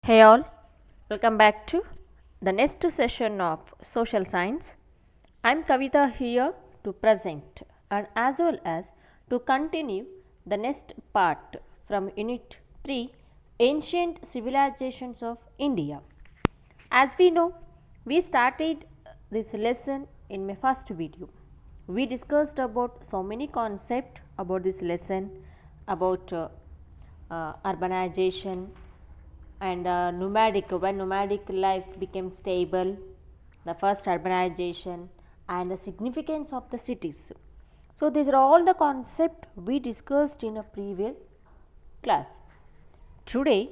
Hey all, welcome back to the next session of Social Science. I'm Kavita here to present and as well as to continue the next part from Unit 3 Ancient Civilizations of India. As we know, we started this lesson in my first video. We discussed about so many concepts about this lesson, about urbanization and when nomadic life became stable, the first urbanization and the significance of the cities. So these are all the concepts we discussed in a previous class. Today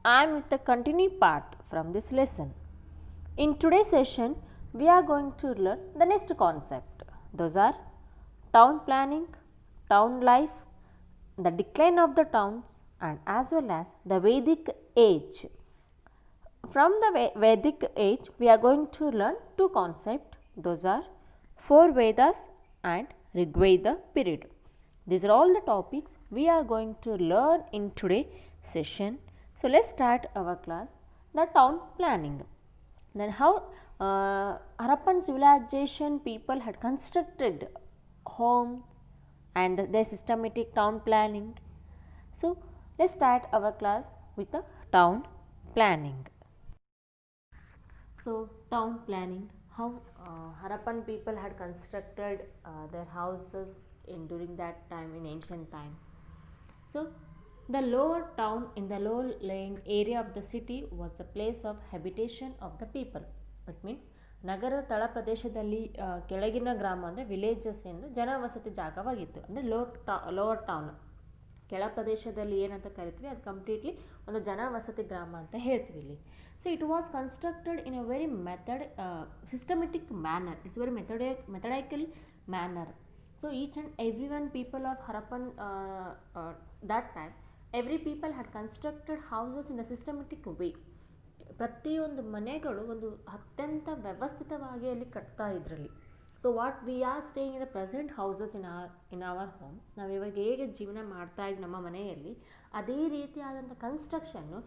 I am with the continuing part from this lesson. In today's session we are going to learn the next concept. Those are town planning, town life, the decline of the towns and as well as the Vedic age. From the Vedic age we are going to learn two concepts. Those are 4 Vedas and Rigveda period. These are all the topics we are going to learn in today's session. So let's start our class. The town planning. Then how Harappan civilization people had constructed homes and their systematic town planning. So let's start our class with the town planning. So town planning, how Harappan people had constructed their houses during that time in ancient time. So the lower town in the low lying area of the city was the place of habitation of the people. That means ನಗರದ ತಳ ಪ್ರದೇಶದಲ್ಲಿ ಕೆಳಗಿನ ಗ್ರಾಮ ಅಂದರೆ villages ಎಂದು ಜನವಸತಿ ಜಾಗವಾಗಿತ್ತು. ಅಂದರೆ lower town ಕೆಳ ಪ್ರದೇಶದಲ್ಲಿ ಏನಂತ ಕರಿತೀವಿ ಅದು ಕಂಪ್ಲೀಟ್ಲಿ ಒಂದು ಜನವಸತಿ ಗ್ರಾಮ ಅಂತ ಹೇಳ್ತೀವಿ ಇಲ್ಲಿ. So it was constructed in a very systematic manner. It's very methodical manner. So each and everyone people of Harappan that time every people had constructed houses in a systematic way. ಪ್ರತಿಯೊಂದು ಮನೆಗಳು ಒಂದು ಅತ್ಯಂತ ವ್ಯವಸ್ಥಿತವಾಗಿ ಅಲ್ಲಿ ಕಟ್ತಾ ಇದ್ರಲ್ಲಿ. So what we are staying in the present houses in our home, ನಾವು ಇವಾಗ ಹೇಗೆ ಜೀವನ ಮಾಡ್ತಾ ಇದ್ವಿ ನಮ್ಮ ಮನೆಯಲ್ಲಿ ಅದೇ ರೀತಿಯಾದಂಥ ಕನ್ಸ್ಟ್ರಕ್ಷನ್ನು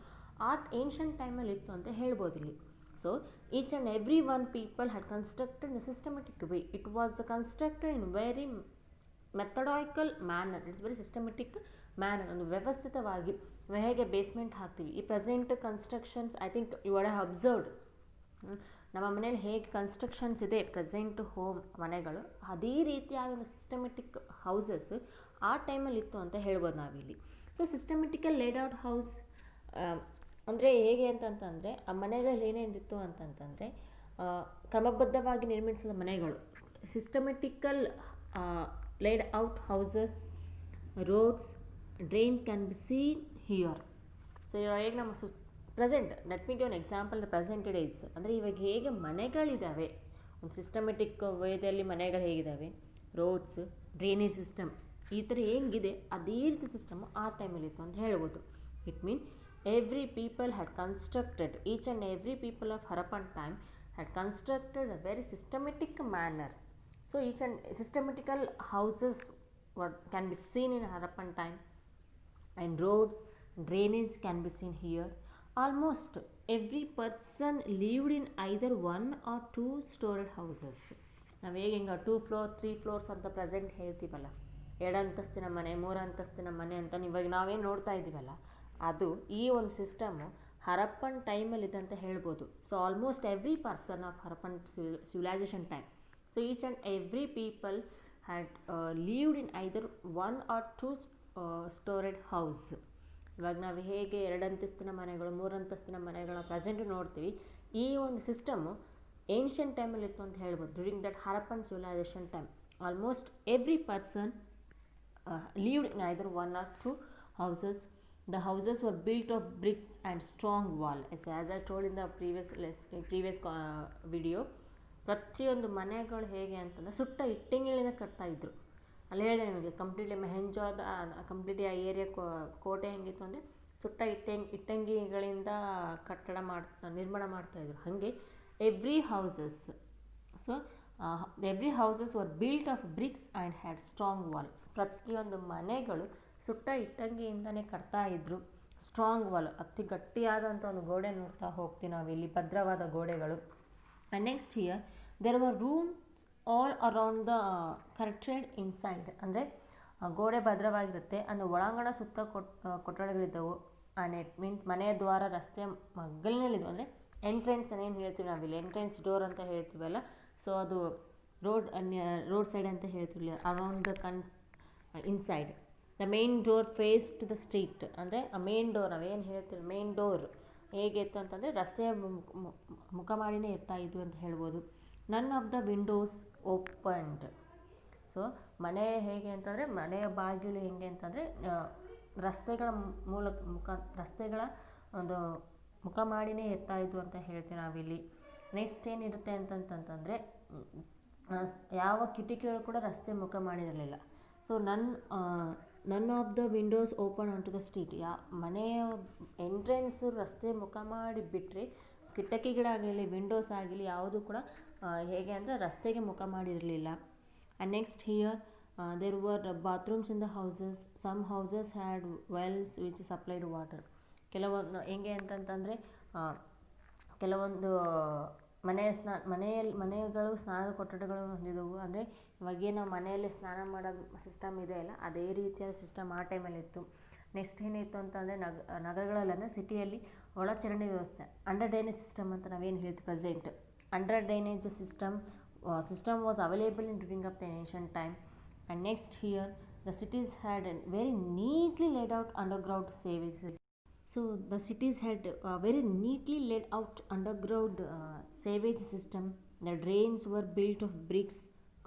ಏನ್ಷಂಟ್ ಟೈಮಲ್ಲಿ ಇತ್ತು ಅಂತ ಹೇಳ್ಬೋದು ಇಲ್ಲಿ. So each and every one people had constructed in a systematic way. It was constructed in very methodical manner. It's very systematic manner. ಒಂದು ವ್ಯವಸ್ಥಿತವಾಗಿ ಹೇಗೆ ಬೇಸ್ಮೆಂಟ್ ಹಾಕ್ತೀವಿ ಈ present constructions I think you are observed. ನಮ್ಮ ಮನೇಲಿ ಹೇಗೆ constructions ಇದೆ present home ಮನೆಗಳು ಅದೇ ರೀತಿಯಾದ ಒಂದು ಸಿಸ್ಟಮೆಟಿಕ್ ಹೌಸಸ್ ಆ ಟೈಮಲ್ಲಿ ಇತ್ತು ಅಂತ ಹೇಳ್ಬೋದು ನಾವಿಲ್ಲಿ. ಸೊ ಸಿಸ್ಟಮೆಟಿಕಲ್ ಲೇಡ್ಔಟ್ ಹೌಸ್ ಅಂದರೆ ಹೇಗೆ ಅಂತಂತಂದರೆ ಆ ಮನೆಗಳಲ್ಲಿ ಏನೇನಿತ್ತು ಅಂತಂತಂದರೆ ಕ್ರಮಬದ್ಧವಾಗಿ ನಿರ್ಮಿಸಿದ ಮನೆಗಳು. ಸಿಸ್ಟಮೆಟಿಕಲ್ laid out houses, roads, drain can be seen here. So ಇವಾಗ ಹೇಗೆ ನಮ್ಮ present let me give an example the present days. ಅಂದರೆ ಇವಾಗ ಹೇಗೆ ಮನೆಗಳಿದ್ದಾವೆ ಒಂದು ಸಿಸ್ಟಮೆಟಿಕ್ ವೇದಲ್ಲಿ ಮನೆಗಳು ಹೇಗಿದ್ದಾವೆ, ರೋಡ್ಸ್, ಡ್ರೈನೇಜ್ ಸಿಸ್ಟಮ್ ಈ ಥರ ಹೇಗಿದೆ ಅದೇ ರೀತಿ ಸಿಸ್ಟಮ್ ಆ ಟೈಮಲ್ಲಿ ಇತ್ತು ಅಂತ ಹೇಳ್ಬೋದು. It mean every people had constructed, each and every people of Harappan time had constructed a very systematic manner. So each and systematical houses can be seen in Harappan time, and roads, drainage can be seen here. Almost every person lived in either one or two storied houses. ನಾವು ಹೇಗೆ ಹಿಂಗೆ 2 floor 3 floors ಅಂತ present ಹೇಳ್ತೀವಲ್ಲ, 2 ಅಂತಸ್ತಿನ ಮನೆ 3 ಅಂತಸ್ತಿನ ಮನೆ ಅಂತ ಇವಾಗ ನಾವೇನು ನೋಡ್ತಾ ಇದ್ದೀವಲ್ಲ ಅದು ಈ ಒಂದು ಸಿಸ್ಟಮು ಹರಪ್ಪನ್ ಟೈಮಲ್ಲಿ ಇದೆ ಅಂತ ಹೇಳ್ಬೋದು. So almost every person of Harappan civilisation time. So each and every people had lived in either 1 or 2 stored house. ಇವಾಗ ನಾವು ಹೇಗೆ 2 ಅಂತಸ್ತಿನ ಮನೆಗಳು 3 ಅಂತಸ್ತಿನ ಮನೆಗಳನ್ನ ಪ್ರೆಸೆಂಟ್ ನೋಡ್ತೀವಿ, ಈ ಒಂದು ಸಿಸ್ಟಮು ಏನ್ಷಿಯಂಟ್ ಟೈಮಲ್ಲಿ ಇತ್ತು ಅಂತ ಹೇಳ್ಬೋದು. During that Harappan civilisation time almost every person lived in either 1 or 2 houses. The houses were built of bricks and strong wall. As I told in the previous video, ಪ್ರತಿಯೊಂದು ಮನೆಗಳು ಹೇಗೆ ಅಂತಂದರೆ ಸುಟ್ಟ ಇಟ್ಟಿಗೆಗಳಿಂದ ಕಟ್ತಾ ಇದ್ರು. ಅಲ್ಲಿ ಹೇಳಿ ನಿಮಗೆ ಕಂಪ್ಲೀಟ್ಲಿ ಮೆಹೆಂಜೋದ ಕಂಪ್ಲೀಟ್ಲಿ ಆ ಏರಿಯಾ ಕೋಟೆ ಹೆಂಗಿತ್ತು ಅಂದರೆ ಸುಟ್ಟ ಇಟ್ಟಂಗಿಗಳಿಂದ ನಿರ್ಮಾಣ ಮಾಡ್ತಾಯಿದ್ರು. ಹಾಗೆ every houses were built of bricks and had strong wall. ಪ್ರತಿಯೊಂದು ಮನೆಗಳು ಸುಟ್ಟ ಇಟ್ಟಂಗಿಯಿಂದನೇ ಕಟ್ತಾ ಇದ್ದರು, ಸ್ಟ್ರಾಂಗ್ ವಾಲ್, ಅತಿ ಗಟ್ಟಿಯಾದಂಥ ಒಂದು ಗೋಡೆ ನೋಡ್ತಾ ಹೋಗ್ತೀವಿ ನಾವು ಇಲ್ಲಿ, ಭದ್ರವಾದ ಗೋಡೆಗಳು. And next here there were rooms all around the courted inside, ಅಂದರೆ ಗೋಡೆ ಭದ್ರವಾಗಿರುತ್ತೆ, ಅಂದರೆ ಒಳಾಂಗಣ ಸುತ್ತ ಕೊಠಡಿಗಳಿದ್ದವು. ಆ್ಯಂಡ್ ಇಟ್ ಮೀನ್ಸ್ ಮನೆಯ ದ್ವಾರ ರಸ್ತೆಯ ಮಗ್ಗಲಿನಲ್ಲಿದ್ದವು, ಅಂದರೆ ಎಂಟ್ರೆನ್ಸ್ ಏನು ಹೇಳ್ತೀವಿ ನಾವಿಲ್ಲಿ, ಎಂಟ್ರೆನ್ಸ್ ಡೋರ್ ಅಂತ ಹೇಳ್ತೀವಲ್ಲ, ಸೊ ಅದು ರೋಡ್ ಸೈಡ್ ಅಂತ ಹೇಳ್ತೀವಿ, around the inside. The main door face to the street, ಅಂದರೆ ಆ ಮೇನ್ ಡೋರ್ ನಾವೇನು ಹೇಳ್ತೀವಿ, ಮೇನ್ ಡೋರ್ ಹೇಗೆ ಇತ್ತು ಅಂತಂದರೆ ರಸ್ತೆಯ ಮುಖ ಮಾಡಿನೇ ಇರ್ತಾ ಇದ್ವು ಅಂತ ಹೇಳ್ಬೋದು. ನನ್ of the Windows opened. So ಮನೆ ಹೇಗೆ ಅಂತಂದರೆ ಮನೆಯ ಬಾಗಿಲು ಹೇಗೆ ಅಂತಂದರೆ ರಸ್ತೆಗಳ ರಸ್ತೆಗಳ ಒಂದು ಮುಖ ಮಾಡಿನೇ ಇರ್ತಾ ಇದ್ವು ಅಂತ ಹೇಳ್ತೀವಿ ನಾವಿಲ್ಲಿ. ನೆಕ್ಸ್ಟ್ ಏನಿರುತ್ತೆ ಅಂತಂತಂದರೆ ಯಾವ ಕಿಟಕಿಗಳು ಕೂಡ ರಸ್ತೆ ಮುಖ ಮಾಡಿರಲಿಲ್ಲ. So none of the windows open on to the street, ಮನೆಯ ಎಂಟ್ರೆನ್ಸು ರಸ್ತೆ ಮುಖ ಮಾಡಿ ಬಿಟ್ಟರೆ ಕಿಟಕಿಗಳಾಗಲಿ ವಿಂಡೋಸ್ ಆಗಲಿ ಯಾವುದು ಕೂಡ ಹೇಗೆ ಅಂದರೆ ರಸ್ತೆಗೆ ಮುಖ ಮಾಡಿರಲಿಲ್ಲ. And next here there were bathrooms in the houses. Some houses had wells which supplied water. ಕೆಲವೊಂದು ಹೆಂಗೆ ಅಂತಂತಂದರೆ ಕೆಲವೊಂದು ಮನೆಗಳು ಸ್ನಾನದ ಕೊಠಡಿಗಳು ಹೊಂದಿದವು. ಅಂದರೆ ಇವಾಗೇನು ನಾವು ಮನೆಯಲ್ಲಿ ಸ್ನಾನ ಮಾಡೋದು ಸಿಸ್ಟಮ್ ಇದೆ ಅಲ್ಲ, ಅದೇ ರೀತಿಯಾದ ಸಿಸ್ಟಮ್ ಆ ಟೈಮಲ್ಲಿತ್ತು. ನೆಕ್ಸ್ಟ್ ಏನಿತ್ತು ಅಂತಂದರೆ ನಗರಗಳಲ್ಲ, ಸಿಟಿಯಲ್ಲಿ ಒಳಚರಂಡಿ ವ್ಯವಸ್ಥೆ, ಅಂಡರ್ ಡ್ರೈನೇಜ್ ಸಿಸ್ಟಮ್ ಅಂತ ನಾವೇನು ಹೇಳ್ತೀವಿ present. Under drainage system was available in during of the ancient time. And next here the cities had very neatly laid out underground sewages. So the cities had very neatly laid out underground sewage system. The drains were built of bricks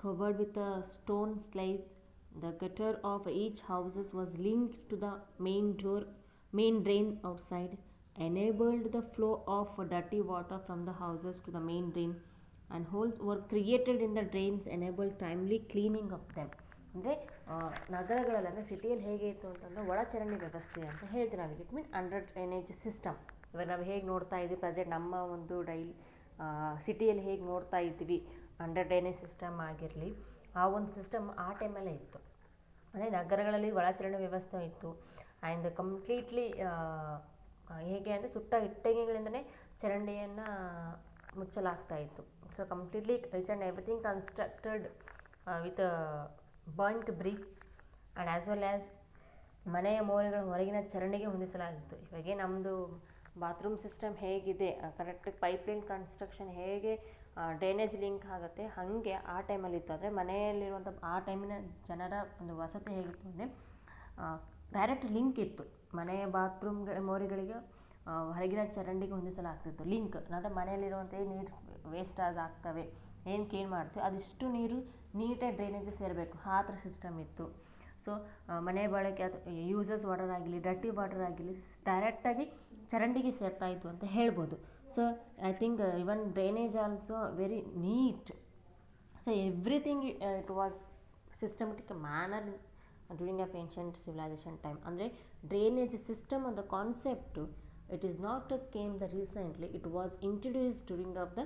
covered with a stone slabs. The gutter of each houses was linked to the main drain outside, enabled the flow of dirty water from the houses to the main drain, and holes were created in the drains enabled timely cleaning of them. ಅಂದರೆ ನಗರಗಳಲ್ಲಿ ಅಂದರೆ ಸಿಟಿಯಲ್ಲಿ ಹೇಗೆ ಇತ್ತು ಅಂತಂದರೆ ಒಳಚರಂಡಿ ವ್ಯವಸ್ಥೆ ಅಂತ ಹೇಳ್ತೀವಿ ನಾವು. It mean under drainage system. ಇವಾಗ ನಾವು ಹೇಗೆ ನೋಡ್ತಾ ಇದ್ವಿ ಪ್ರೆಸೆಂಟ್ ನಮ್ಮ ಒಂದು ಸಿಟಿಯಲ್ಲಿ ಹೇಗೆ ನೋಡ್ತಾ ಇದ್ವಿ ಅಂಡರ್ ಡ್ರೈನೇಜ್ ಸಿಸ್ಟಮ್ ಆಗಿರಲಿ, ಆ ಒಂದು ಸಿಸ್ಟಮ್ ಆ ಟೈಮಲ್ಲೇ ಇತ್ತು. ಅಂದರೆ ನಗರಗಳಲ್ಲಿ ಒಳಚರಂಡಿ ವ್ಯವಸ್ಥೆ ಇತ್ತು. ಆ್ಯಂಡ್ ಕಂಪ್ಲೀಟ್ಲಿ ಹೇಗೆ ಅಂದರೆ ಸುಟ್ಟ ಇಟ್ಟಿಗೆಗಳಿಂದಲೇ ಚರಂಡಿಯನ್ನು ಮುಚ್ಚಲಾಗ್ತಾ ಇತ್ತು. So completely each and everything constructed with burnt bricks and as well as ಮನೆಯ ಮೂಲೆಗಳ ಹೊರಗಿನ ಚರಂಡಿಗೆ ಹೊಂದಿಸಲಾಗಿತ್ತು. ಇವಾಗೆ ನಮ್ಮದು ಬಾತ್ರೂಮ್ ಸಿಸ್ಟಮ್ ಹೇಗಿದೆ, ಕರೆಕ್ಟ್ ಪೈಪ್ಲೈನ್ ಕನ್ಸ್ಟ್ರಕ್ಷನ್ ಹೇಗೆ ಡ್ರೈನೇಜ್ ಲಿಂಕ್ ಆಗುತ್ತೆ, ಹಾಗೆ ಆ ಟೈಮಲ್ಲಿತ್ತು. ಅಂದರೆ ಮನೆಯಲ್ಲಿರುವಂಥ ಆ ಟೈಮಿನ ಜನರ ಒಂದು ವಸತಿ ಹೇಗಿತ್ತು ಅಂದರೆ ಡೈರೆಕ್ಟ್ ಲಿಂಕ್ ಇತ್ತು. ಮನೆಯ ಬಾತ್ರೂಮ್ ಮೋರಿಗಳಿಗೆ ಹೊರಗಿನ ಚರಂಡಿಗೆ ಹೊಂದಿಸಲಾಗ್ತಿತ್ತು ಲಿಂಕ್. ಅಂದರೆ ಮನೆಯಲ್ಲಿರುವಂಥ ನೀರು ವೇಸ್ಟ್ ಆಗ್ತವೆ, ಏನು ಕ್ಲೀನ್ ಮಾಡ್ತೀವಿ ಅದಿಷ್ಟು ನೀರು ನೀಟಾಗಿ ಡ್ರೈನೇಜ್ ಸೇರಬೇಕು, ಆ ಥರ ಸಿಸ್ಟಮ್ ಇತ್ತು. ಸೊ ಮನೆ ಬಳಕೆ ಯೂಸಸ್ ವಾಟರ್ ಆಗಲಿ ಡರ್ಟಿ ವಾಟರ್ ಆಗಲಿ ಡೈರೆಕ್ಟಾಗಿ ಚರಂಡಿಗೆ ಸೇರ್ತಾ ಇತ್ತು ಅಂತ ಹೇಳ್ಬೋದು. So I think even drainage also very neat. So everything it was systematic manner during of ancient civilisation time. ಅಂದರೆ ಡ್ರೈನೇಜ್ ಸಿಸ್ಟಮ್ ಅಂತ concept it is not came the recently, it was introduced during of the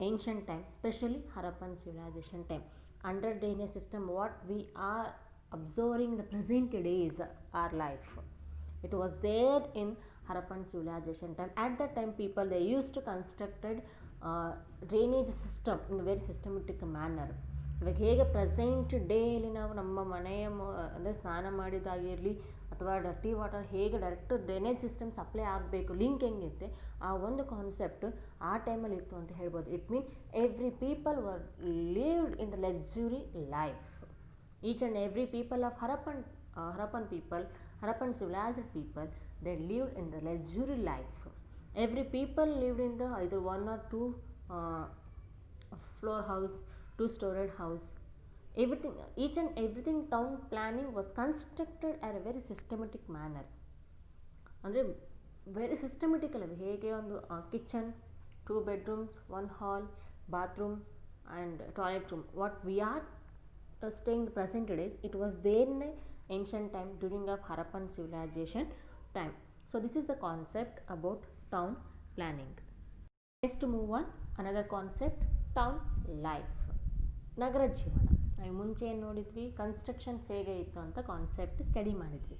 ancient time, especially Harappan civilization time. Under drainage system what we are observing the present days our life, it was there in Harappan civilization time. At that time people they used to constructed drainage system in a very systematic manner. ಇವಾಗ ಹೇಗೆ present ಡೇಯಲ್ಲಿ ನಾವು ನಮ್ಮ ಮನೆಯ ಅಂದರೆ ಸ್ನಾನ ಮಾಡಿದಾಗಿರಲಿ ಅಥವಾ dirty water ಹೇಗೆ direct drainage system supply ಆಗಬೇಕು, ಲಿಂಕ್ ಹೆಂಗಿರುತ್ತೆ ಆ ಒಂದು ಕಾನ್ಸೆಪ್ಟು ಆ ಟೈಮಲ್ಲಿ ಇತ್ತು ಅಂತ ಹೇಳ್ಬೋದು. It mean every people were lived in the luxury life. Each and every people of Harappan people, Harappan civilized people, they lived in the luxury life. Every people lived in the either one or two floor house, two-storied house. Everything, each and everything town planning was constructed at a very systematic manner. ಅಂದರೆ very ಸಿಸ್ಟಮೆಟಿಕಲ್ ಅವು. ಹೇಗೆ ಒಂದು kitchen, 2 bedrooms, 1 hall, bathroom and toilet room. What we are staying the present days, it was there in ancient time during of Harappan civilization time. So this is the concept about town planning. Next to move on, another concept, town life, ನಗರ ಜೀವನ. ನಾವು ಮುಂಚೆ ಏನು ನೋಡಿದ್ವಿ, constructions ಹೇಗೆ ಇತ್ತು ಅಂತ concept study ಮಾಡಿದ್ವಿ.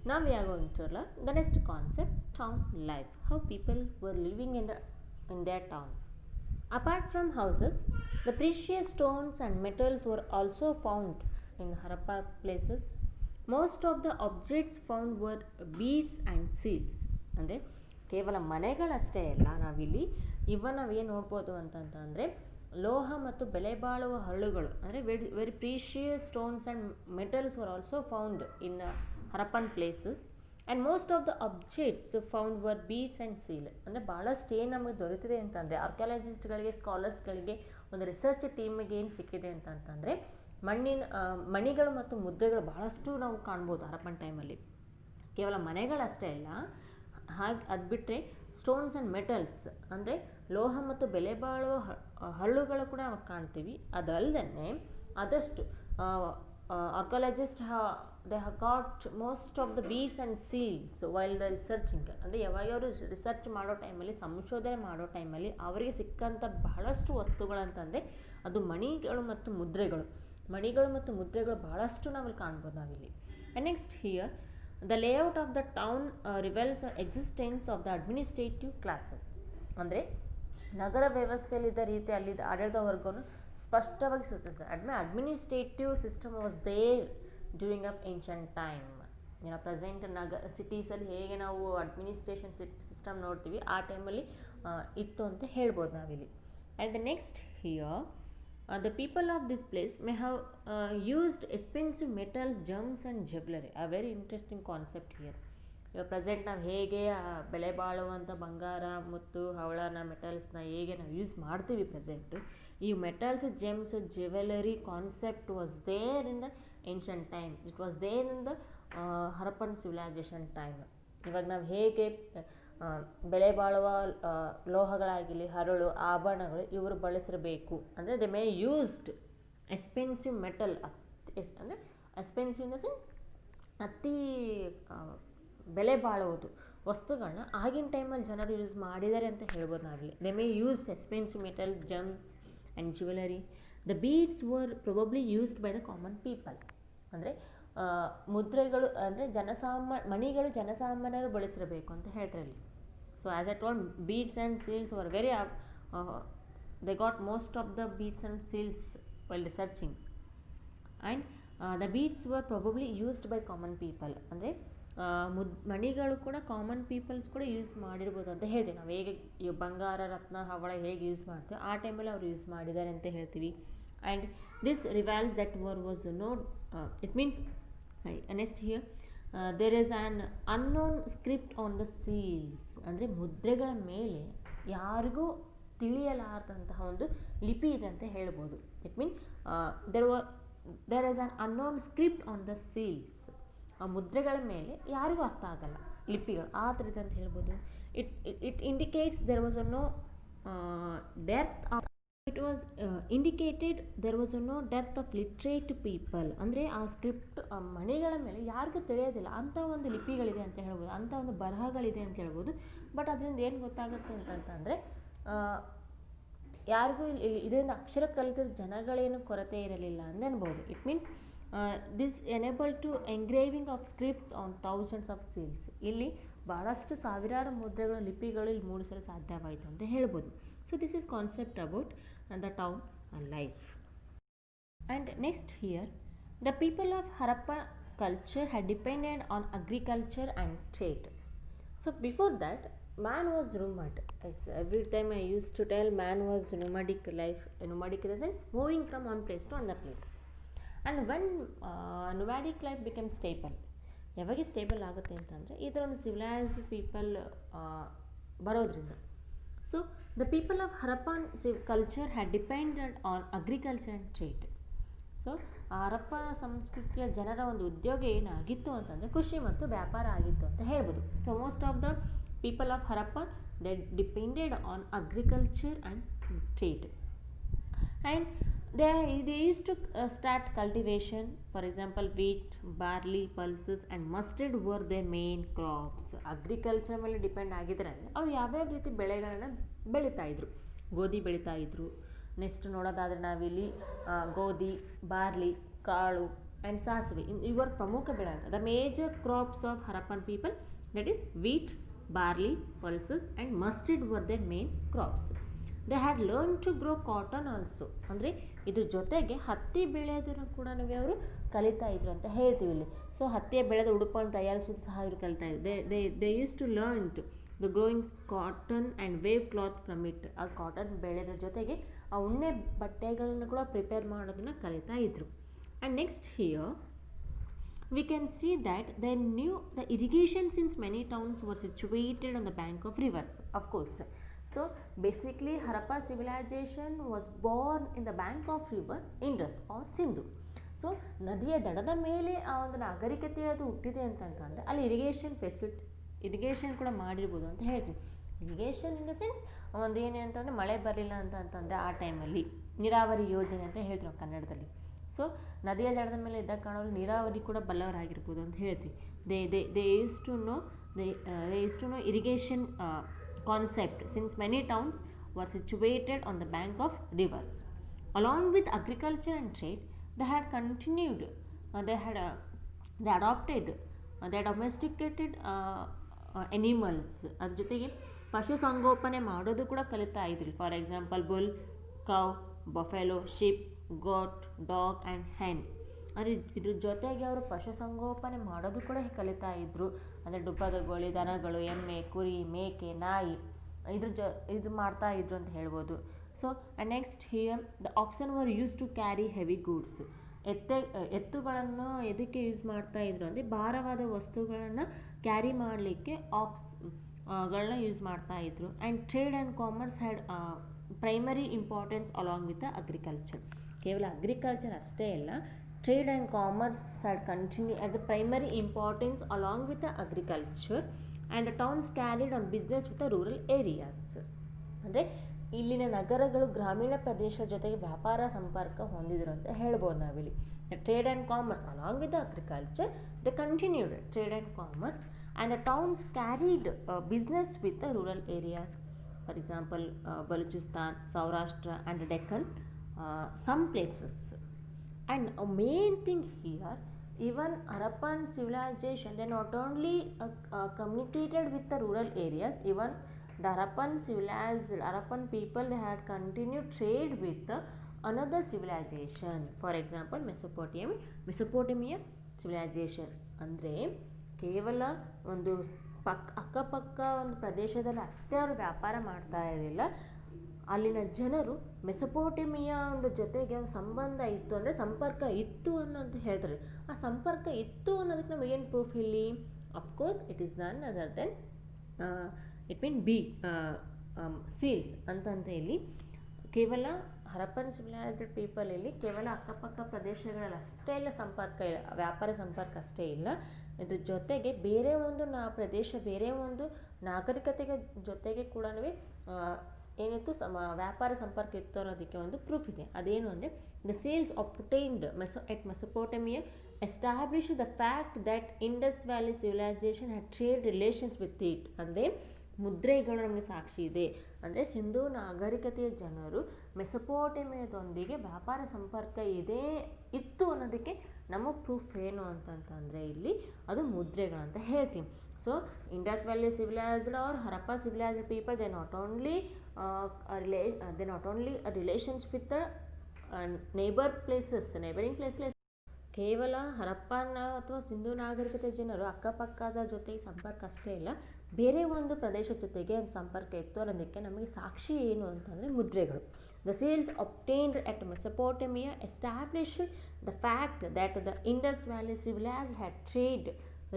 Now we are going to learn the next concept, town life, how people were living in their town. Apart from houses, the precious stones and metals were also found in Harappa places. Most of the objects found were beads and seals. ಅಂದರೆ ಕೇವಲ ಮನೆಗಳಷ್ಟೇ ಅಲ್ಲ, ನಾವಿಲ್ಲಿ ನಾವೇನು ನೋಡ್ಬೋದು ಅಂತಂದರೆ ಲೋಹ ಮತ್ತು ಬೆಲೆ ಬಾಳುವ ಹರಳುಗಳು ಅಂದರೆ very precious stones and metals were also found in Harappan places. And most of the objects found var beads and seal. ಅಂದರೆ ಭಾಳಷ್ಟು ಏನು ನಮಗೆ ದೊರೆತಿದೆ ಅಂತಂದರೆ ಆರ್ಕಿಯಾಲಜಿಸ್ಟ್ಗಳಿಗೆ, ಸ್ಕಾಲರ್ಸ್ಗಳಿಗೆ, ಒಂದು ರಿಸರ್ಚ್ ಟೀಮಿಗೆ ಏನು ಸಿಕ್ಕಿದೆ ಅಂತಂತಂದರೆ ಮಣಿಗಳು ಮತ್ತು ಮುದ್ರೆಗಳು ಭಾಳಷ್ಟು ನಾವು ಕಾಣ್ಬೋದು ಹರಪ್ಪನ್ ಟೈಮಲ್ಲಿ. ಕೇವಲ ಮನೆಗಳಷ್ಟೇ ಅಲ್ಲ, ಹಾಗೆ ಅದು ಬಿಟ್ಟರೆ ಸ್ಟೋನ್ಸ್ ಆ್ಯಂಡ್ ಮೆಟಲ್ಸ್ ಅಂದರೆ ಲೋಹ ಮತ್ತು ಬೆಲೆ ಬಾಳುವ ಹರಳುಗಳು ಕೂಡ ನಾವು ಕಾಣ್ತೀವಿ. ಅದಲ್ಲದೆ ಆದಷ್ಟು archaeologist they have got most of the beads and seals while the researching. ಅಂದರೆ ಯಾವಾಗ ಅವರು ರಿಸರ್ಚ್ ಮಾಡೋ ಟೈಮಲ್ಲಿ, ಸಂಶೋಧನೆ ಮಾಡೋ ಟೈಮಲ್ಲಿ ಅವರಿಗೆ ಸಿಕ್ಕಂಥ ಬಹಳಷ್ಟು ವಸ್ತುಗಳಂತಂದರೆ ಅದು ಮಣಿಗಳು ಮತ್ತು ಮುದ್ರೆಗಳು ಬಹಳಷ್ಟು ನಾವಿಲ್ಲಿ ಕಾಣ್ಬೋದು ನಾವಿಲ್ಲಿ. And next here the layout of the town reveals existence of the administrative classes. ಅಂದರೆ ನಗರ ವ್ಯವಸ್ಥೆಯಲ್ಲಿದ್ದ ರೀತಿ ಅಲ್ಲಿ ಆಡಳಿತ ವರ್ಗವನ್ನು ಸ್ಪಷ್ಟವಾಗಿ ಸೂಚಿಸ್ತಾರೆ. Administrative system was there during of ancient time. Present ಸಿಟೀಸಲ್ಲಿ ಹೇಗೆ ನಾವು ಅಡ್ಮಿನಿಸ್ಟ್ರೇಷನ್ ಸಿಸ್ಟಮ್ ನೋಡ್ತೀವಿ, ಆ ಟೈಮಲ್ಲಿ ಇತ್ತು ಅಂತ ಹೇಳ್ಬೋದು ನಾವಿಲ್ಲಿ. And the next here the people of this place may have used expensive metal, gems and jewelry. A very interesting concept here. ಇವಾಗ ಪ್ರೆಸೆಂಟ್ ನಾವು ಹೇಗೆ ಬೆಲೆ ಬಾಳುವಂಥ ಬಂಗಾರ ಮತ್ತು ಹವಳನ ಮೆಟಲ್ಸ್ನ ಹೇಗೆ ನಾವು ಯೂಸ್ ಮಾಡ್ತೀವಿ ಪ್ರೆಸೆಂಟು, ಈ metals, gems, jewellery concept was there in the ancient time. It was there in the Harappan civilisation time. ಇವಾಗ ನಾವು ಹೇಗೆ ಬೆಲೆ ಬಾಳುವ ಲೋಹಗಳಾಗಿರಲಿ, ಹರಳು, ಆಭರಣಗಳು ಇವರು ಬಳಸಿರಬೇಕು. ಅಂದರೆ they may used expensive metal, ಅಂದರೆ ಎಕ್ಸ್ಪೆನ್ಸಿವ್ ಇನ್ ದ ಸೆನ್ಸ್ ಅತಿ ಬೆಲೆ ಬಾಳುವುದು ವಸ್ತುಗಳನ್ನ ಆಗಿನ ಟೈಮಲ್ಲಿ ಜನರು ಯೂಸ್ ಮಾಡಿದ್ದಾರೆ ಅಂತ ಹೇಳ್ಬೋದು ನಾವಿಲ್ಲಿ. They may used expensive metal, gems and jewellery. The beads var probably used by the common people. ಅಂದರೆ ಮುದ್ರೆಗಳು ಅಂದರೆ ಮಣಿಗಳು ಜನಸಾಮಾನ್ಯರು ಬಳಸಿರಬೇಕು ಅಂತ ಹೇಳ್ತಾರೆ. So as I told, beads and seals were very they got most of the beads and seals while researching. And the beads were probably used by common people. ಅಂದರೆ ಮಣಿಗಳು ಕೂಡ common people's ಕೂಡ use ಮಾಡಿರ್ಬೋದು ಅಂತ ಹೇಳ್ತೀವಿ. ನಾವು ಹೇಗೆ ಬಂಗಾರ, ರತ್ನ, ಹವಳ ಹೇಗೆ ಯೂಸ್ ಮಾಡ್ತೀವಿ ಆ ಟೈಮಲ್ಲಿ ಅವರು ಯೂಸ್ ಮಾಡಿದ್ದಾರೆ ಅಂತ ಹೇಳ್ತೀವಿ. And this reveals that was it means next here there is an unknown script on the seals. ಅಂದರೆ ಮುದ್ರೆಗಳ ಮೇಲೆ ಯಾರಿಗೂ ತಿಳಿಯಲಾರದಂತಹ ಒಂದು ಲಿಪಿ ಇದೆ ಅಂತ ಹೇಳ್ಬೋದು. It mean there is an unknown script on the seals. ಆ ಮುದ್ರೆಗಳ ಮೇಲೆ ಯಾರಿಗೂ ಅರ್ಥ ಆಗಲ್ಲ ಲಿಪಿಗಳು, ಆ ಥರದ್ದು ಅಂತ ಹೇಳ್ಬೋದು. It indicates there was no depth of it was indicated there was no depth of literate people. ಅಂದರೆ ಆ ಸ್ಕ್ರಿಪ್ಟ್ ಮಣಿಗಳ ಮೇಲೆ ಯಾರಿಗೂ ತಿಳಿಯೋದಿಲ್ಲ ಅಂಥ ಒಂದು ಲಿಪಿಗಳಿದೆ ಅಂತ ಹೇಳ್ಬೋದು, ಅಂಥ ಒಂದು ಬರಹಗಳಿದೆ ಅಂತ ಹೇಳ್ಬೋದು. ಬಟ್ ಅದರಿಂದ ಏನು ಗೊತ್ತಾಗುತ್ತೆ ಅಂತಂತಂದರೆ ಯಾರಿಗೂ ಇದರಿಂದ ಅಕ್ಷರ ಕಲಿತ ಜನಗಳೇನು ಕೊರತೆ ಇರಲಿಲ್ಲ ಅಂತ ಅನ್ಬೋದು. It means this enable to engraving of scripts on thousands of seals. ಇಲ್ಲಿ ಭಾಳಷ್ಟು ಸಾವಿರಾರು ಮುದ್ರೆಗಳು, ಲಿಪಿಗಳು ಇಲ್ಲಿ ಮೂಡಿಸಲು ಸಾಧ್ಯವಾಯಿತು ಅಂತ ಹೇಳ್ಬೋದು. So this is concept about the town life. And next here, the people of Harappa culture had depended on agriculture and trade. So before that, man was nomad. As every time I used to tell, man was nomadic life. Nomadic in the sense moving from one place to another place. And when nomadic life became stable, ಯಾವಾಗ stable ಆಗುತ್ತೆ ಅಂತಂದರೆ ಈ ಥರ ಒಂದು civilised people ಬರೋದ್ರಿಂದ. So the people of Harappan culture had depended on agriculture and trade. So Harappa ಸಂಸ್ಕೃತಿಯ ಜನರ ಒಂದು ಉದ್ಯೋಗ ಏನಾಗಿತ್ತು ಅಂತಂದರೆ ಕೃಷಿ ಮತ್ತು ವ್ಯಾಪಾರ ಆಗಿತ್ತು ಅಂತ ಹೇಳ್ಬೋದು. So most of the people of Harappa they depended on agriculture and trade. And they used to start cultivation. For example, wheat, barley, pulses and mustard were their main crops. Agriculture ಮೇಲೆ ಡಿಪೆಂಡ್ ಆಗಿದ್ರೆ ಅವ್ರು ಯಾವ್ಯಾವ ರೀತಿ ಬೆಳೆಗಳನ್ನ ಬೆಳೀತಾಯಿದ್ರು. ಗೋಧಿ ಬೆಳೀತಾಯಿದ್ರು. Next ನೋಡೋದಾದರೆ ನಾವಿಲ್ಲಿ ಗೋಧಿ, ಬಾರ್ಲಿ, ಕಾಳು, ಆ್ಯಂಡ್ ಸಾಸಿವೆ ಇವರ ಪ್ರಮುಖ ಬೆಳೆ ಅಂತ. The major crops of Harappan people that is wheat, barley, pulses and mustard were their main crops. They had learned to grow cotton also. ಅಂದರೆ ಇದ್ರ ಜೊತೆಗೆ ಹತ್ತಿ ಬೆಳೆಯೋದನ್ನು ಕೂಡ ಅವರು ಕಲಿತಾ ಇದ್ರು ಅಂತ ಹೇಳ್ತೀವಿ ಇಲ್ಲಿ. ಸೊ ಹತ್ತಿಯ ಬೆಳೆದ ಉಡುಪನ್ನು ತಯಾರಿಸೋದು ಸಹ ಇವರು ಕಲಿತಾ ಇದ್ರು. They use to learn the growing cotton and weave cloth from it. ಆ ಕಾಟನ್ ಬೆಳೆದ್ರ ಜೊತೆಗೆ ಆ ಉಣ್ಣೆ ಬಟ್ಟೆಗಳನ್ನು ಕೂಡ ಪ್ರಿಪೇರ್ ಮಾಡೋದನ್ನು ಕಲಿತಾ ಇದ್ರು. And next here we can see that they knew the irrigation since many towns were situated on the bank of rivers, of course. So basically Harappa civilization was born in the bank of river Indus or Sindhu. So ನದಿಯ ದಡದ ಮೇಲೆ ಆ ಒಂದು ನಾಗರಿಕತೆ ಅದು ಹುಟ್ಟಿದೆ ಅಂತಂತಂದರೆ ಅಲ್ಲಿ ಇರಿಗೇಷನ್ ಕೂಡ ಮಾಡಿರ್ಬೋದು ಅಂತ ಹೇಳ್ತೀವಿ. ಇರಿಗೇಷನ್ ಇನ್ ದ ಸೆನ್ಸ್ ಒಂದು ಏನೇ ಅಂತಂದರೆ ಮಳೆ ಬರಲಿಲ್ಲ ಅಂತಂತಂದರೆ ಆ ಟೈಮಲ್ಲಿ ನೀರಾವರಿ ಯೋಜನೆ ಅಂತ ಹೇಳ್ತೀವಿ ನಾವು ಕನ್ನಡದಲ್ಲಿ. ಸೊ ನದಿಯ ದಡದ ಮೇಲೆ ಇದ್ದ ಕಾರಣಗಳು ನೀರಾವರಿ ಕೂಡ ಬಲ್ಲವರಾಗಿರ್ಬೋದು ಅಂತ ಹೇಳ್ತೀವಿ. They use to know irrigation concept since many towns were situated on the bank of rivers. Along with agriculture and trade they had continued they adapted they domesticated animals. ಅದ್ರ ಜೊತೆಗೆ ಪಶುಸಂಗೋಪನೆ ಮಾಡೋದು ಕೂಡ ಕಲಿತಾ ಇದ್ರಿ. For example bull, cow, buffalo, sheep, goat, dog and hen. ಅಂದರೆ ಇದ್ರ ಜೊತೆಗೆ ಅವರು ಪಶುಸಂಗೋಪನೆ ಮಾಡೋದು ಕೂಡ ಕಲಿತಾ ಇದ್ದರು. ಅಂದರೆ ಡುಬ್ಬದ ಗೋಳಿ, ದನಗಳು, ಎಮ್ಮೆ, ಕುರಿ, ಮೇಕೆ, ನಾಯಿ ಇದು ಮಾಡ್ತಾ ಇದ್ರು ಅಂತ ಹೇಳ್ಬೋದು. So and next here the oxen were use to carry heavy goods. ಎತ್ತುಗಳನ್ನು ಎದಕ್ಕೆ ಯೂಸ್ ಮಾಡ್ತಾ ಇದ್ರು ಅಂದರೆ ಭಾರವಾದ ವಸ್ತುಗಳನ್ನು ಕ್ಯಾರಿ ಮಾಡಲಿಕ್ಕೆ ಗಳನ್ನ ಯೂಸ್ ಮಾಡ್ತಾ ಇದ್ರು. And trade and commerce had primary importance along with the agriculture. ಕೇವಲ ಅಗ್ರಿಕಲ್ಚರ್ ಅಷ್ಟೇ ಅಲ್ಲ, trade and commerce had continue at the primary importance along with the agriculture and the towns carried on business with the rural areas. ಅಂದರೆ ಇಲ್ಲಿನ ನಗರಗಳು ಗ್ರಾಮೀಣ ಪ್ರದೇಶದ ಜೊತೆಗೆ ವ್ಯಾಪಾರ ಸಂಪರ್ಕ ಹೊಂದಿದ್ರು ಅಂತ ಹೇಳ್ಬೋದು ನಾವಿಲ್ಲಿ. Trade and commerce along with the agriculture the continued trade and commerce and the towns carried business with the rural areas. For example, Balochistan, Saurashtra and the Deccan, some places. And a main thing here, even Harappan civilization, they not only communicated with the rural areas, even the Harappan people, they had continued trade with another civilization. For example, Mesopotamia civilization. ಅಂದರೆ ಕೇವಲ ಒಂದು ಅಕ್ಕಪಕ್ಕ ಒಂದು ಪ್ರದೇಶದಲ್ಲಿ ಅಷ್ಟೇ ಅವರು ವ್ಯಾಪಾರ ಮಾಡ್ತಾ ಇರಲಿಲ್ಲ. ಅಲ್ಲಿನ ಜನರು ಮೆಸೊಪೋಟೇಮಿಯಾ ಒಂದು ಜೊತೆಗೆ ಒಂದು ಸಂಬಂಧ ಇತ್ತು, ಅಂದರೆ ಸಂಪರ್ಕ ಇತ್ತು ಅನ್ನೋದು ಹೇಳ್ತಾರೆ. ಆ ಸಂಪರ್ಕ ಇತ್ತು ಅನ್ನೋದಕ್ಕೆ ನಮಗೆ ಏನು ಪ್ರೂಫ್ ಇಲ್ಲಿ? Of course it is none other than it mean seals ಅಂತಂತ ಇಲ್ಲಿ ಕೇವಲ ಹರಪ್ಪನ್ ಸಿವಿಲೈಸ್ಡ್ ಪೀಪಲ್ ಇಲ್ಲಿ ಕೇವಲ ಅಕ್ಕಪಕ್ಕ ಪ್ರದೇಶಗಳಲ್ಲಿ ಅಷ್ಟೇ ಇಲ್ಲ ಸಂಪರ್ಕ ಇಲ್ಲ, ವ್ಯಾಪಾರ ಸಂಪರ್ಕ ಅಷ್ಟೇ ಇಲ್ಲ, ಇದ್ರ ಜೊತೆಗೆ ಬೇರೆ ಒಂದು ಬೇರೆ ಒಂದು ನಾಗರಿಕತೆಗೆ ಜೊತೆಗೆ ಕೂಡ ಏನಿತ್ತು ವ್ಯಾಪಾರ ಸಂಪರ್ಕ ಇತ್ತು ಅನ್ನೋದಕ್ಕೆ ಒಂದು ಪ್ರೂಫ್ ಇದೆ. ಅದೇನು ಅಂದರೆ the sales obtained at Mesopotamia established the fact that Indus Valley civilization had trade relations with it. ಅಂದರೆ ಮುದ್ರೆಗಳು ನಮಗೆ ಸಾಕ್ಷಿ ಇದೆ. ಅಂದರೆ ಸಿಂಧೂ ನಾಗರಿಕತೆಯ ಜನರು ಮೆಸೊಪೋಟೇಮಿಯಾದೊಂದಿಗೆ ವ್ಯಾಪಾರ ಸಂಪರ್ಕ ಇತ್ತು ಅನ್ನೋದಕ್ಕೆ ನಮ್ಮ ಪ್ರೂಫ್ ಏನು ಅಂತಂತಂದರೆ ಇಲ್ಲಿ ಅದು ಮುದ್ರೆಗಳಂತ ಹೇಳ್ತೀವಿ. So Indus valley civilised or Harappa civilised people they not only relations with neighbouring places. ಕೇವಲ ಹರಪ್ಪನ ಅಥವಾ ಸಿಂಧೂ ನಾಗರಿಕತೆ ಜನರು ಅಕ್ಕಪಕ್ಕದ ಜೊತೆಗೆ ಸಂಪರ್ಕ ಅಷ್ಟೇ ಇಲ್ಲ, ಬೇರೆ ಒಂದು ಪ್ರದೇಶದ ಜೊತೆಗೆ ಸಂಪರ್ಕ ಇತ್ತು ಅನ್ನೋದಕ್ಕೆ ನಮಗೆ ಸಾಕ್ಷಿ ಏನು ಅಂತಂದರೆ ಮುದ್ರೆಗಳು. The seals obtained at Mesopotamia established the fact that the Indus Valley civilization had trade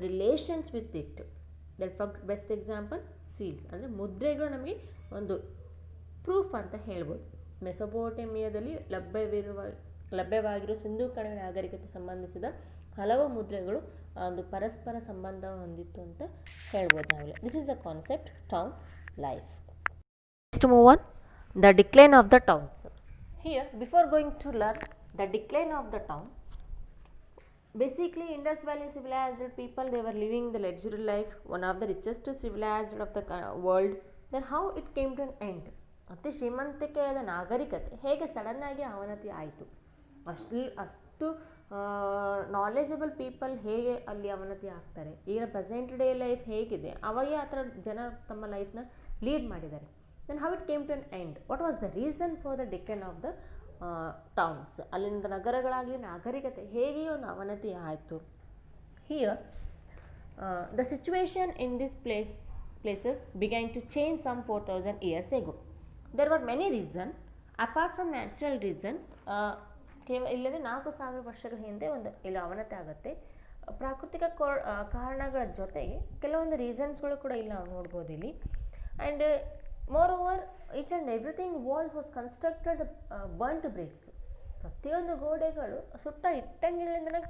relations with it. That best example seals. ಅಂದರೆ ಮುದ್ರೆಗಳು ನಮಗೆ ಒಂದು ಪ್ರೂಫ್ ಅಂತ ಹೇಳ್ಬೋದು. ಮೆಸೊಪೋಟೇಮಿಯಾದಲ್ಲಿ ಲಭ್ಯವಾಗಿರೋ ಸಿಂಧೂ ಕಣಿವೆ ನಾಗರಿಕತೆ ಸಂಬಂಧಿಸಿದ ಹಲವು ಮುದ್ರೆಗಳು ಒಂದು ಪರಸ್ಪರ ಸಂಬಂಧ ಹೊಂದಿತ್ತು ಅಂತ ಹೇಳ್ಬೋದು ನಾವಿಲ್ಲ. This is the concept town life. Next move on the decline of the towns. Here, before going to learn the decline of the town, basically Indus Valley civilized people, they were living the luxury life, one of the richest civilized of the world. Then how it came to an end? ಅತಿ ಶ್ರೀಮಂತಿಕೆಯಾದ ನಾಗರಿಕತೆ ಹೇಗೆ ಸಡನ್ನಾಗಿ ಅವನತಿ ಆಯಿತು? ಅಷ್ಟು knowledgeable people ಹೇಗೆ ಅಲ್ಲಿ ಅವನತಿ ಆಗ್ತಾರೆ, ಈಗ ಪ್ರೆಸೆಂಟ್ ಡೇ ಲೈಫ್ ಹೇಗಿದೆ, ಅವಾಗೇ ಆ ಥರ ಜನ ತಮ್ಮ ಲೈಫ್ನ ಲೀಡ್ ಮಾಡಿದ್ದಾರೆ. Then how it came to an end, what was the reason for the decline of the towns, ಅಲ್ಲಿಂದ ನಗರಗಳಾಗಲಿ ನಾಗರಿಕತೆ ಹೇಗೆ ಒಂದು ಅವನತಿ ಆಯಿತು. Here the situation in this places began to change some 4000 years ago. There were many reasons apart from natural reasons. ಇಲ್ಲದೆ 4000 ವರ್ಷಗಳ ಹಿಂದೆ ಒಂದು ಇಲ್ಲಿ ಅವನತಿ ಆಗುತ್ತೆ. ಪ್ರಾಕೃತಿಕ ಕಾರಣಗಳ ಜೊತೆಗೆ ಕೆಲವೊಂದು ರೀಸನ್ಸ್ಗಳು ಕೂಡ ಇಲ್ಲಿ ನಾವು ನೋಡ್ಬೋದು ಇಲ್ಲಿ. And moreover each and everything walls was constructed burnt bricks. ಪ್ರತಿಯೊಂದು ಗೋಡೆಗಳು ಸುಟ್ಟ ಇಟ್ಟಂಗಿಗಳಿಂದಲೇ